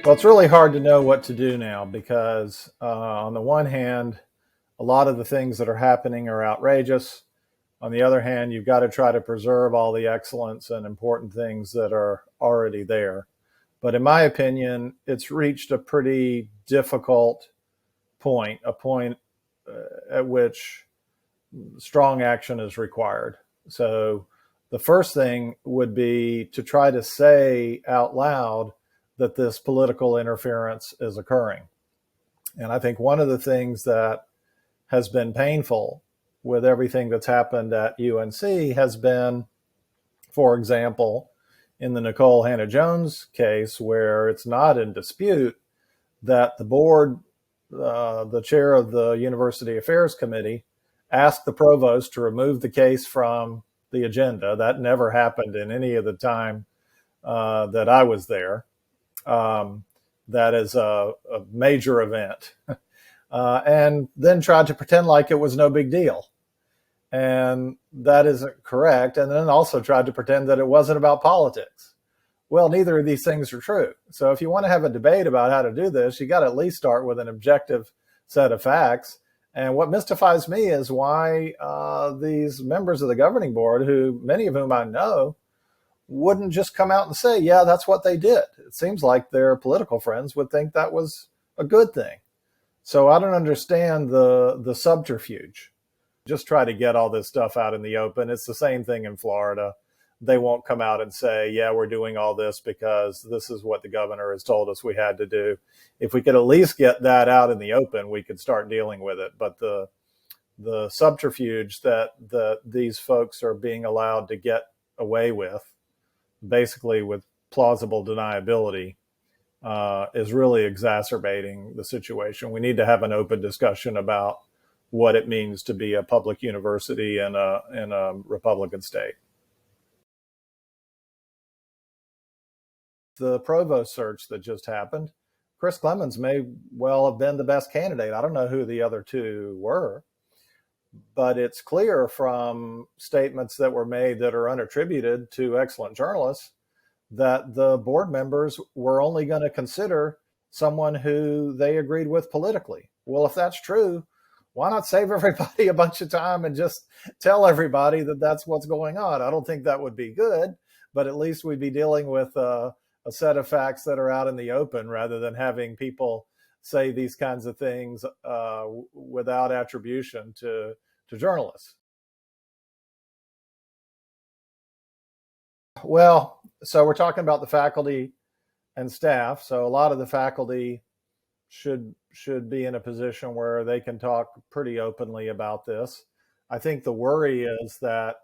Well, it's really hard to know what to do now because, on the one hand, a lot of the things that are happening are outrageous. On the other hand, you've got to try to preserve all the excellence and important things that are already there. But in my opinion, it's reached a pretty difficult point, a point at which strong action is required. So the first thing would be to try to say out loud that this political interference is occurring. And I think one of the things that has been painful with everything that's happened at UNC has been, for example, in the Nicole Hannah-Jones case, where it's not in dispute that the board, the chair of the University Affairs Committee, asked the provost to remove the case from the agenda. That never happened in any of the time that I was there. That is a major event. And then tried to pretend like it was no big deal. And that isn't correct. And then also tried to pretend that it wasn't about politics. Well, neither of these things are true. So if you want to have a debate about how to do this, you got to at least start with an objective set of facts. And what mystifies me is why these members of the governing board, who many of whom I know, wouldn't just come out and say, yeah, that's what they did. It seems like their political friends would think that was a good thing. So I don't understand the subterfuge. Just try to get all this stuff out in the open. It's the same thing in Florida. They won't come out and say, yeah, we're doing all this because this is what the governor has told us we had to do. If we could at least get that out in the open, we could start dealing with it. But the subterfuge that these folks are being allowed to get away with, basically with plausible deniability, is really exacerbating the situation. We need to have an open discussion about what it means to be a public university in a Republican state. The provost search that just happened, Chris Clemens may well have been the best candidate. I don't know who the other two were, but it's clear from statements that were made that are unattributed to excellent journalists that the board members were only going to consider someone who they agreed with politically. Well, if that's true, why not save everybody a bunch of time and just tell everybody that that's what's going on? I don't think that would be good, but at least we'd be dealing with a set of facts that are out in the open rather than having people say these kinds of things without attribution to journalists. Well, so we're talking about the faculty and staff. So a lot of the faculty should be in a position where they can talk pretty openly about this. I think the worry is that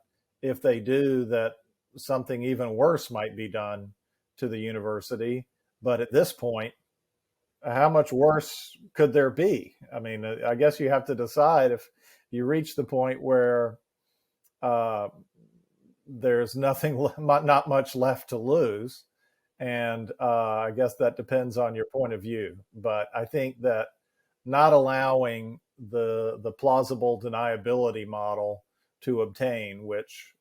if they do, that something even worse might be done to the university. But at this point, how much worse could there be? I mean, I guess you have to decide if you reach the point where there's not much left to lose. And I guess that depends on your point of view. But I think that not allowing the plausible deniability model to obtain, which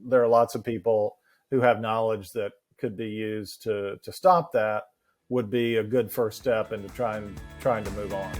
there are lots of people who have knowledge that could be used to stop that, would be a good first step into trying to move on.